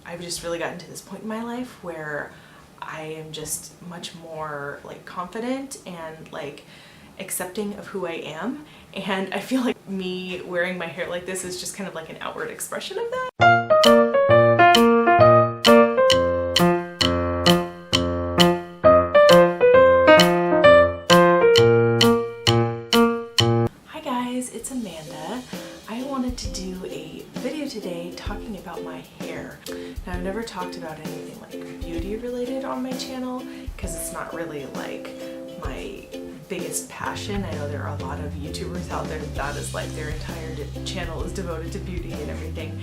I've just really gotten to this point in my life where I am just much more like confident and like accepting of who I am, and I feel like me wearing my hair like this is just kind of like an outward expression of that. Hi guys, it's Amanda. I wanted to do a video today talking about my hair. Now, I've never talked about anything like beauty related on my channel because it's not really like my biggest passion. I know there are a lot of YouTubers out there that is like their entire channel is devoted to beauty and everything.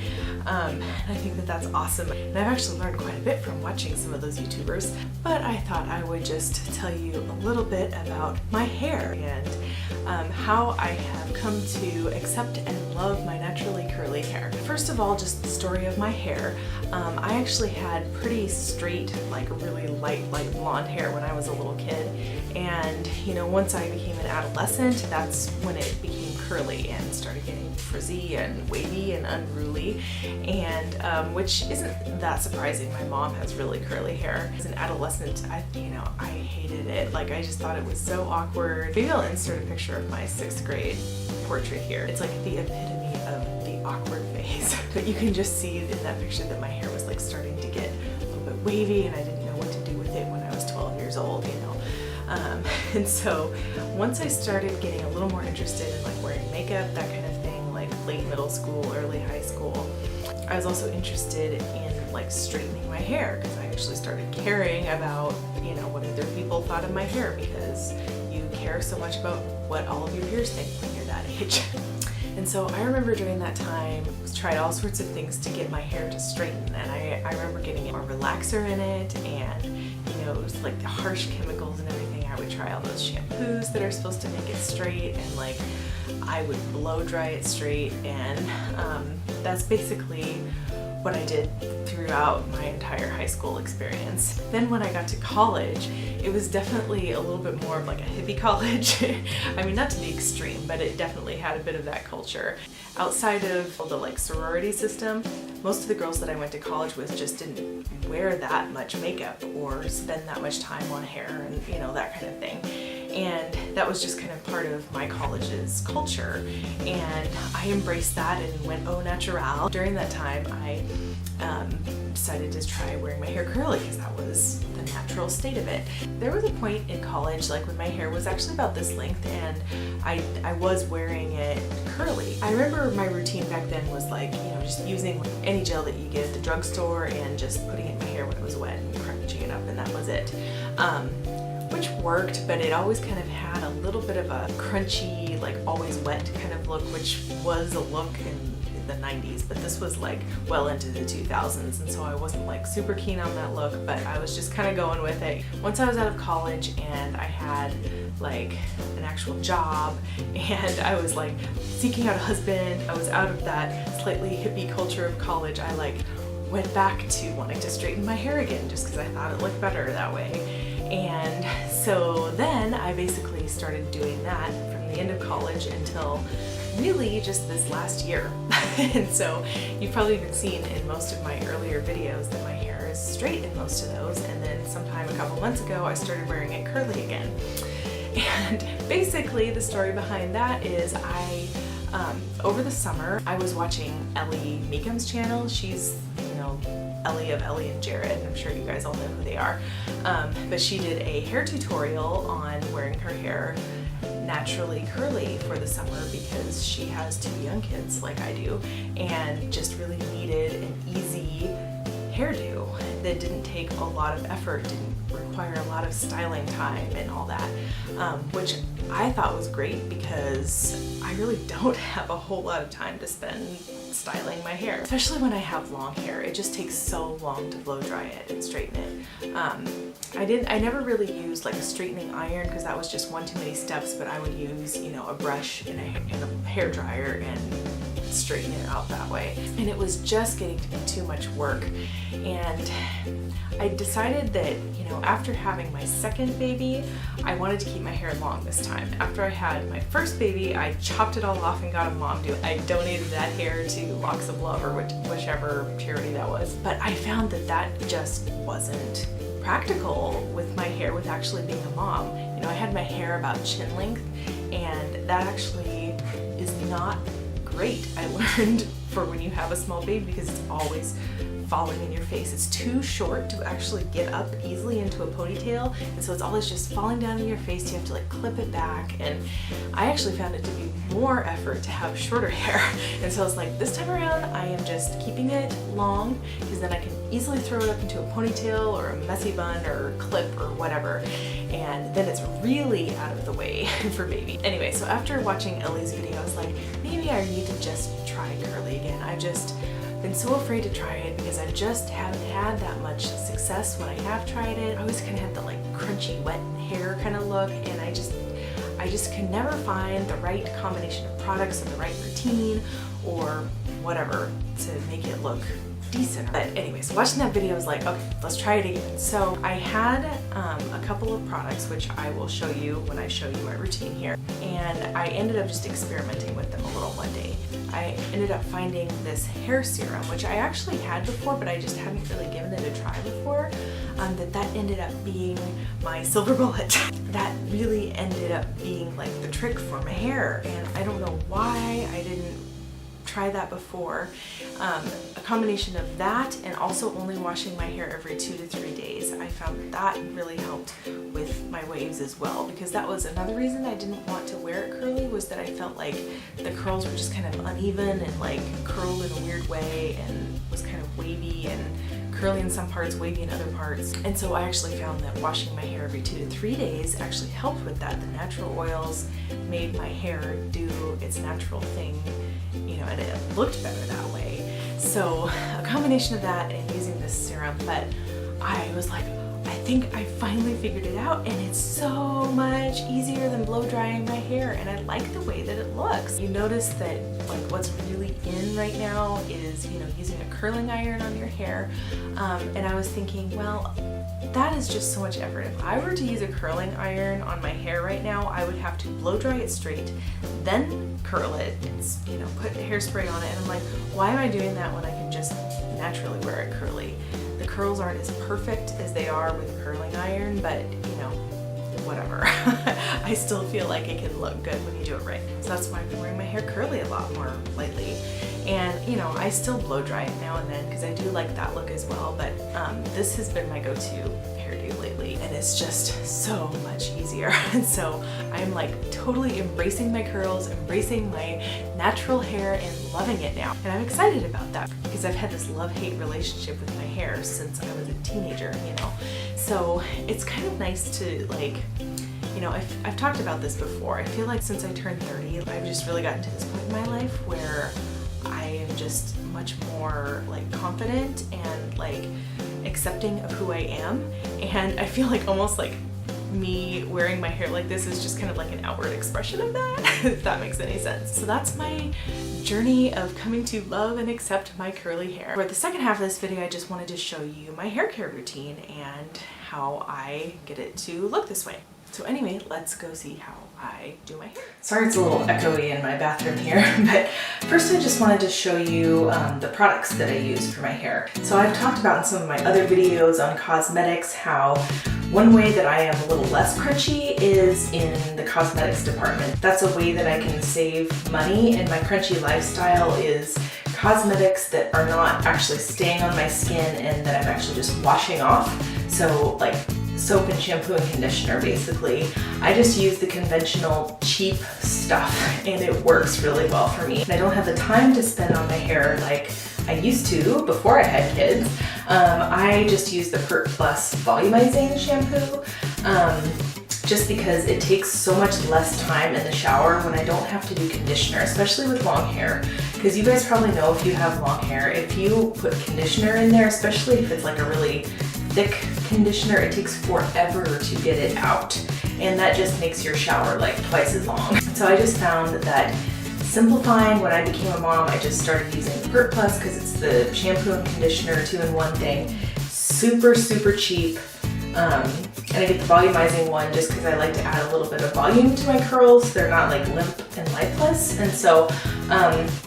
And I think that that's awesome. And I've actually learned quite a bit from watching some of those YouTubers, but I thought I would just tell you a little bit about my hair and how I have come to accept and love my naturally curly hair. First of all, just the story of my hair. I actually had pretty straight, like really light blonde hair when I was a little kid. And you know, once I became an adolescent, that's when it became curly and started getting frizzy and wavy and unruly, and which isn't that surprising. My mom has really curly hair. As an adolescent, I hated it. Like, I just thought it was so awkward. Maybe I'll insert a picture of my 6th grade portrait here. It's like the epitome of the awkward phase. But you can just see in that picture that my hair was like starting to get a little bit wavy, and I didn't know what to do with it when I was 12 years old, you know. And so once I started getting a little more interested in like wearing makeup, that kind of thing, like late middle school, early high school, I was also interested in like straightening my hair, because I actually started caring about, you know, what other people thought of my hair, because you care so much about what all of your peers think when you're that age. And so I remember during that time, tried all sorts of things to get my hair to straighten, and I remember getting a relaxer in it, and you know, it was like the harsh chemicals and everything. I would try all those shampoos that are supposed to make it straight, and like I would blow dry it straight, and that's basically what I did throughout my entire high school experience. Then when I got to college, it was definitely a little bit more of like a hippie college. I mean, not to the extreme, but it definitely had a bit of that culture. Outside of the like sorority system, most of the girls that I went to college with just didn't wear that much makeup or spend that much time on hair and, you know, that kind of thing. And that was just kind of part of my college's culture, and I embraced that and went au naturel. During that time, I decided to try wearing my hair curly, because that was the natural state of it. There was a point in college, like when my hair was actually about this length and I was wearing it curly. I remember my routine back then was like, you know, just using any gel that you get at the drugstore and just putting it in my hair when it was wet and crunching it up, and that was it. Which worked, but it always kind of had a little bit of a crunchy, like always wet kind of look, which was a look in the 90s, but this was like well into the 2000s, and so I wasn't like super keen on that look, but I was just kind of going with it. Once I was out of college and I had like an actual job, and I was like seeking out a husband, I was out of that slightly hippie culture of college, I like went back to wanting to straighten my hair again just because I thought it looked better that way. And so then I basically started doing that from the end of college until really just this last year. And so you've probably been seen in most of my earlier videos that my hair is straight in most of those, and then sometime a couple months ago I started wearing it curly again. And basically the story behind that is over the summer I was watching Ellie Meekum's channel. She's, you know, Ellie of Ellie and Jared. I'm sure you guys all know who they are. But she did a hair tutorial on wearing her hair naturally curly for the summer, because she has 2 young kids like I do, and just really needed an easy hairdo that didn't take a lot of effort, didn't require a lot of styling time and all that, which I thought was great because I really don't have a whole lot of time to spend styling my hair, especially when I have long hair. It just takes so long to blow dry it and straighten it. I never really used like a straightening iron, because that was just one too many steps, but I would use, you know, a brush and a hair dryer and straighten it out that way. And it was just getting to be too much work. And I decided that, you know, after having my second baby, I wanted to keep my hair long this time. After I had my first baby, I chopped it all off and got a mom do. I donated that hair to Locks of Love or whichever charity that was. But I found that that just wasn't practical with my hair, with actually being a mom. You know, I had my hair about chin length, and that actually is not great. I learned for when you have a small baby, because it's always falling in your face. It's too short to actually get up easily into a ponytail, and so it's always just falling down in your face. You have to like clip it back, and I actually found it to be more effort to have shorter hair. And so I was like, this time around I am just keeping it long, because then I can easily throw it up into a ponytail or a messy bun or clip or whatever, and then it's really out of the way for baby. Anyway, so after watching Ellie's video, I was like, maybe I need to just try curly again. I've just been so afraid to try it because I just haven't had that much success when I have tried it. I always kind of had the like crunchy wet hair kind of look, and I just can never find the right combination of products and the right routine or whatever to make it look decent. But anyways, watching that video, I was like, okay, let's try it again. So I had a couple of products, which I will show you when I show you my routine here. And I ended up just experimenting with them a little one day. I ended up finding this hair serum, which I actually had before, but I just hadn't really given it a try before. That ended up being my silver bullet. That really ended up being like the trick for my hair, and I don't know why I didn't try that before. A combination of that and also only washing my hair every 2 to 3 days, I found that really helped with my waves as well, because that was another reason I didn't want to wear it curly, was that I felt like the curls were just kind of uneven and like curled in a weird way and was kind of wavy and curly in some parts, wavy in other parts. And so I actually found that washing my hair every 2 to 3 days actually helped with that. The natural oils made my hair do its natural thing, you know, and it looked better that way. So a combination of that and using this serum, but I was like, I think I finally figured it out, and it's so much easier than blow drying my hair, and I like the way that it looks. You notice that like what's really in right now is, you know, using a curling iron on your hair, and I was thinking, well, that is just so much effort. If I were to use a curling iron on my hair right now, I would have to blow dry it straight, then curl it, and, you know, put hairspray on it, and I'm like, why am I doing that when I can just naturally wear it curly? The curls aren't as perfect as they are with a curling iron, but you know, whatever. I still feel like it can look good when you do it right. So that's why I've been wearing my hair curly a lot more lately. And you know, I still blow dry it now and then because I do like that look as well, but this has been my go-to hairdo lately, and it's just so much easier. And so I'm like totally embracing my curls, embracing my natural hair, and loving it now. And I'm excited about that because I've had this love-hate relationship with my hair since I was a teenager, you know. So it's kind of nice to like, you know, I've talked about this before. I feel like since I turned 30, I've just really gotten to this point in my life where I am just much more like confident and like accepting of who I am, and I feel like almost like me wearing my hair like this is just kind of like an outward expression of that, if that makes any sense. So that's my journey of coming to love and accept my curly hair. For the second half of this video, I just wanted to show you my hair care routine and how I get it to look this way. So anyway, let's go see how I do my hair. Sorry it's a little echoey in my bathroom here, but first I just wanted to show you the products that I use for my hair. So I've talked about in some of my other videos on cosmetics how one way that I am a little less crunchy is in the cosmetics department. That's a way that I can save money in my crunchy lifestyle, is cosmetics that are not actually staying on my skin and that I'm actually just washing off. So like soap and shampoo and conditioner basically. I just use the conventional cheap stuff and it works really well for me. I don't have the time to spend on my hair like I used to before I had kids. I just use the Pert Plus volumizing shampoo just because it takes so much less time in the shower when I don't have to do conditioner, especially with long hair. Because you guys probably know, if you have long hair, if you put conditioner in there, especially if it's like a really thick conditioner, it takes forever to get it out, and that just makes your shower like twice as long. So I just found that simplifying. When I became a mom, I just started using the Pert Plus because it's the shampoo and conditioner 2-in-1 thing. Super, super cheap. And I get the volumizing one just because I like to add a little bit of volume to my curls. They're not like limp and lifeless. And so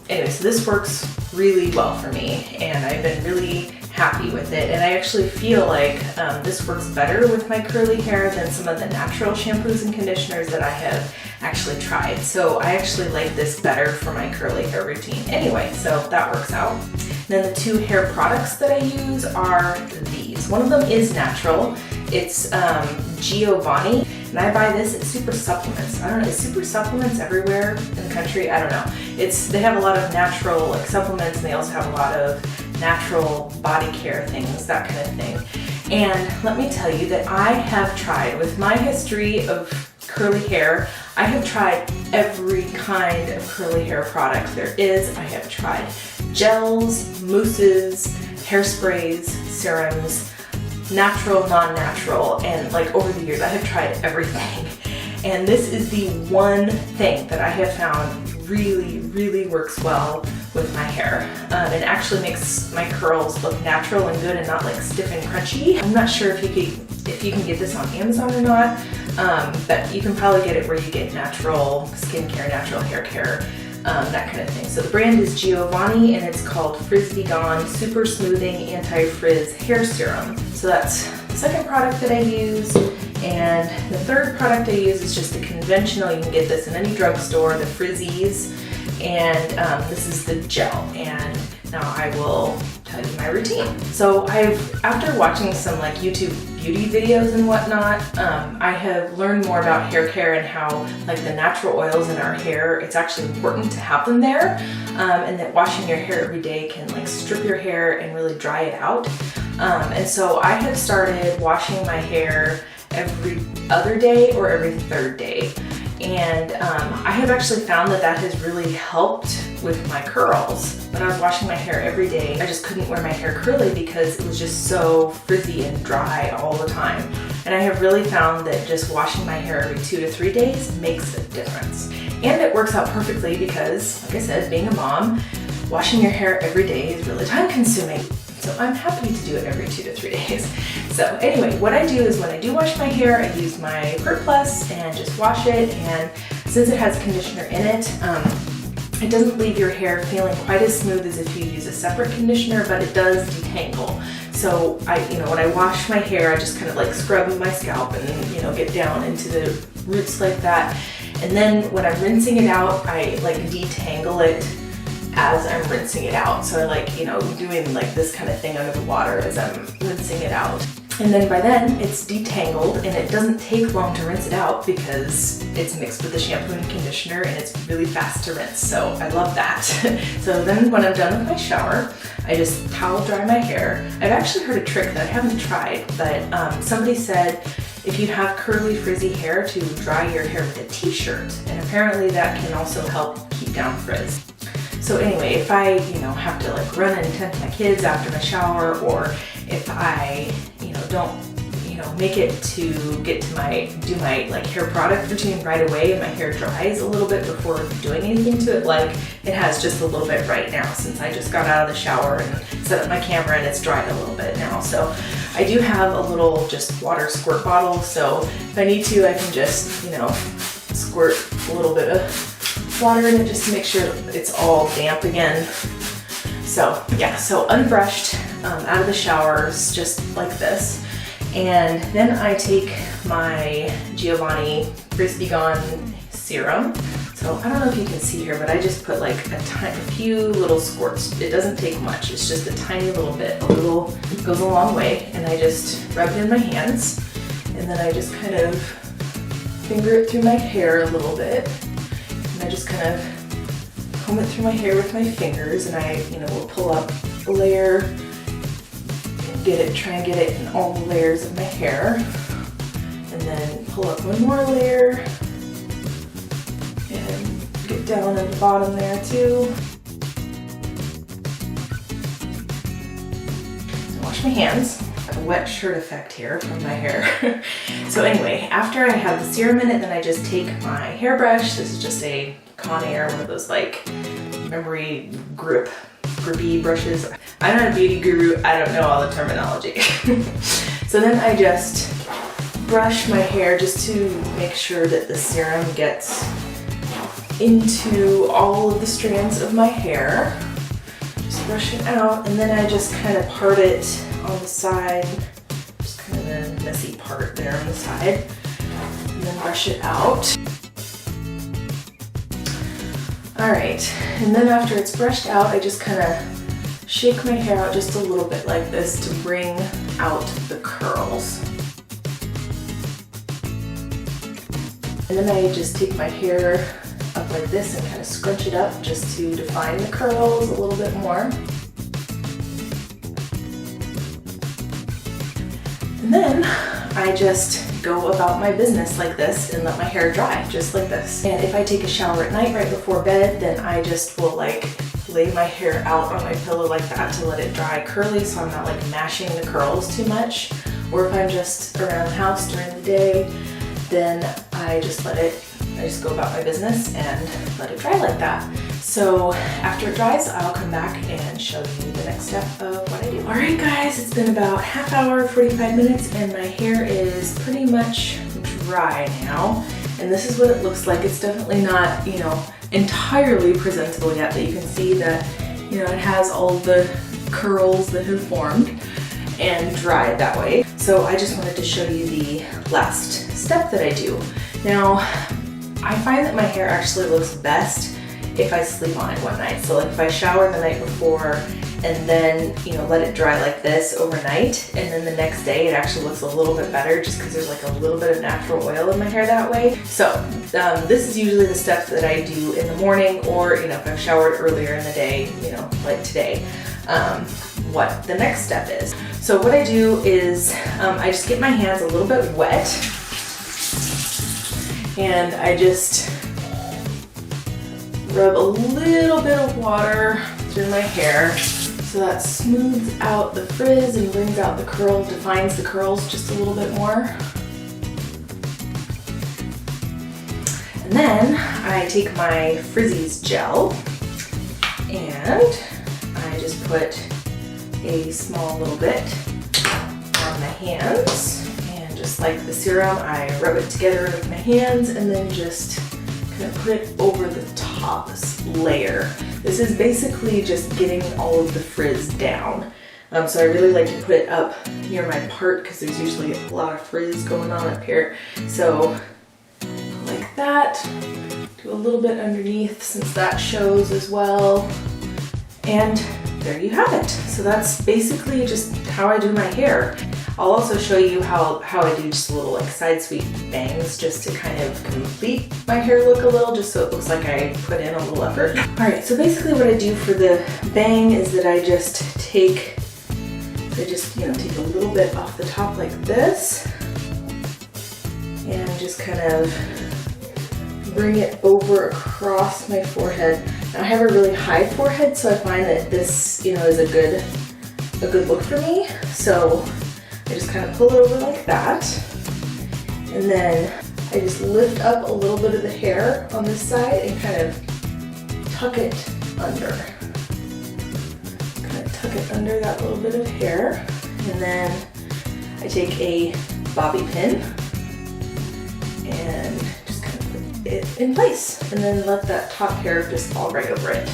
anyway, so this works really well for me, and I've been really happy with it. And I actually feel like this works better with my curly hair than some of the natural shampoos and conditioners that I have actually tried. So I actually like this better for my curly hair routine. Anyway, so that works out. Then the 2 hair products that I use are these. One of them is natural. It's Giovanni, and I buy this at Super Supplements. I don't know, is Super Supplements everywhere in the country? I don't know. They have a lot of natural like supplements, and they also have a lot of natural body care things, that kind of thing. And let me tell you that I have tried, with my history of curly hair, I have tried every kind of curly hair product there is. I have tried gels, mousses, hairsprays, serums, natural, non-natural, and like over the years I have tried everything. And this is the one thing that I have found really, really works well with my hair. It actually makes my curls look natural and good and not like stiff and crunchy. I'm not sure if you can get this on Amazon or not, but you can probably get it where you get natural skincare, natural hair care, that kind of thing. So the brand is Giovanni, and it's called Frizz Be Gone Super Smoothing Anti-Frizz Hair Serum. So that's the second product that I use. And the third product I use is just a conventional, you can get this in any drugstore, the Frizzies. And this is the gel. And now I will tell you my routine. So after watching some like YouTube beauty videos and whatnot, I have learned more about hair care and how like the natural oils in our hair, it's actually important to have them there, and that washing your hair every day can like strip your hair and really dry it out. And so I have started washing my hair every other day or every third day. And I have actually found that that has really helped with my curls. When I was washing my hair every day, I just couldn't wear my hair curly because it was just so frizzy and dry all the time. And I have really found that just washing my hair every 2 to 3 days makes a difference. And it works out perfectly because, like I said, being a mom, washing your hair every day is really time consuming. So I'm happy to do it every 2 to 3 days. So anyway, what I do is when I do wash my hair, I use my Pert Plus and just wash it. And since it has conditioner in it, it doesn't leave your hair feeling quite as smooth as if you use a separate conditioner, but it does detangle. So when I wash my hair, I just kind of like scrub my scalp and get down into the roots like that. And then when I'm rinsing it out, I like detangle it as I'm rinsing it out. So I like, doing like this kind of thing under the water as I'm rinsing it out. And then by then it's detangled, and it doesn't take long to rinse it out because it's mixed with the shampoo and conditioner, and it's really fast to rinse. So I love that. So then when I'm done with my shower, I just towel dry my hair. I've actually heard a trick that I haven't tried, but somebody said if you have curly frizzy hair to dry your hair with a t-shirt, and apparently that can also help keep down frizz. So anyway, if I, have to like run and tend to my kids after my shower, or if I, don't, make it to do my like hair product routine right away and my hair dries a little bit before doing anything to it, like it has just a little bit right now since I just got out of the shower and set up my camera and it's dried a little bit now. So I do have a little just water squirt bottle, so if I need to, I can just, squirt a little bit of water in it just to make sure it's all damp again. So yeah, so unbrushed, out of the showers, just like this. And then I take my Giovanni Frizz Be Gone serum. So I don't know if you can see here, but I just put like a few little squirts. It doesn't take much, it's just a tiny little bit. A little goes a long way, and I just rub it in my hands, and then I just kind of finger it through my hair a little bit. And I just kind of comb it through my hair with my fingers, and I, will pull up a layer and try and get it in all the layers of my hair. And then pull up one more layer and get down at the bottom there too. Wash my hands. A wet shirt effect here from my hair. So anyway, after I have the serum in it, then I just take my hairbrush. This is just a Conair, one of those like memory grippy brushes. I'm not a beauty guru, I don't know all the terminology. So then I just brush my hair just to make sure that the serum gets into all of the strands of my hair. Just brush it out, and then I just kind of part it on the side, just kind of the messy part there on the side, and then brush it out. Alright, and then after it's brushed out, I just kind of shake my hair out just a little bit like this to bring out the curls. And then I just take my hair up like this and kind of scrunch it up just to define the curls a little bit more. And then I just go about my business like this and let my hair dry just like this. And if I take a shower at night right before bed, then I just will like lay my hair out on my pillow like that to let it dry curly, so I'm not like mashing the curls too much. Or if I'm just around the house during the day, then I just go about my business and let it dry like that. So after it dries, I'll come back and show you the next step of what I do. All right guys, it's been about half hour, 45 minutes, and my hair is pretty much dry now. And this is what it looks like. It's definitely not, you know, entirely presentable yet, but you can see that, you know, it has all the curls that have formed and dried that way. So I just wanted to show you the last step that I do. Now, I find that my hair actually looks best if I sleep on it one night. So like if I shower the night before and then, you know, let it dry like this overnight, and then the next day it actually looks a little bit better just because there's like a little bit of natural oil in my hair that way. So this is usually the step that I do in the morning, or, you know, if I've showered earlier in the day, you know, like today, what the next step is. So what I do is I just get my hands a little bit wet, and I just rub a little bit of water through my hair so that smooths out the frizz and brings out the curl, defines the curls just a little bit more. And then I take my Frizzies gel and I just put a small little bit on my hands, and just like the serum, I rub it together with my hands and then just kind of put it over the top layer. This is basically just getting all of the frizz down. So I really like to put it up near my part because there's usually a lot of frizz going on up here. So like that, do a little bit underneath since that shows as well. And there you have it. So that's basically just how I do my hair. I'll also show you how I do just a little like side sweep bangs just to kind of complete my hair look a little, just so it looks like I put in a little effort. All right, so basically what I do for the bang is that I just take a little bit off the top like this and just kind of bring it over across my forehead. Now I have a really high forehead, so I find that this, you know, is a good look for me. So I just kind of pull it over like that, and then I just lift up a little bit of the hair on this side and kind of tuck it under. Kind of tuck it under that little bit of hair, and then I take a bobby pin and just kind of put it in place, and then let that top hair just fall right over it.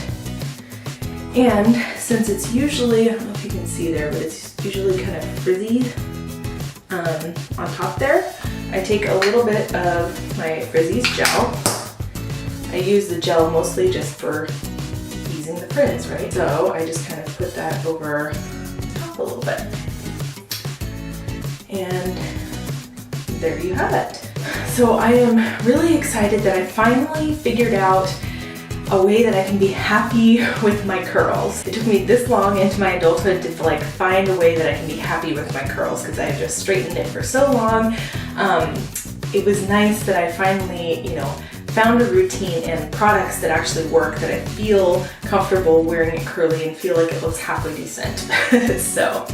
And since it's usually, I don't know if you can see there, but it's usually kind of frizzy on top there, I take a little bit of my Frizzies gel. I use the gel mostly just for easing the frizz, right? So I just kind of put that over top a little bit. And there you have it. So I am really excited that I finally figured out a way that I can be happy with my curls. It took me this long into my adulthood to like find a way that I can be happy with my curls, because I just straightened it for so long. It was nice that I finally, you know, found a routine and products that actually work, that I feel comfortable wearing it curly and feel like it looks halfway decent. So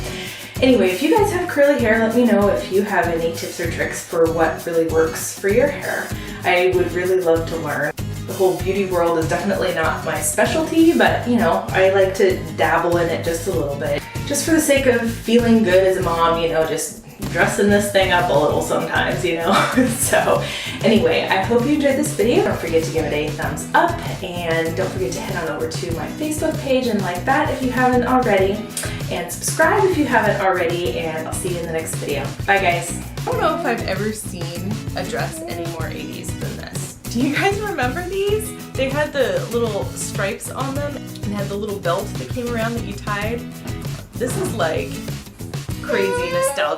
anyway, if you guys have curly hair, let me know if you have any tips or tricks for what really works for your hair. I would really love to learn. The whole beauty world is definitely not my specialty, but you know, I like to dabble in it just a little bit. Just for the sake of feeling good as a mom, you know, just dressing this thing up a little sometimes, you know. So anyway, I hope you enjoyed this video. Don't forget to give it a thumbs up, and don't forget to head on over to my Facebook page and like that if you haven't already, and subscribe if you haven't already, and I'll see you in the next video. Bye guys. I don't know if I've ever seen a dress any more 80s than this. Do you guys remember these? They had the little stripes on them and had the little belt that came around that you tied. This is like crazy nostalgia.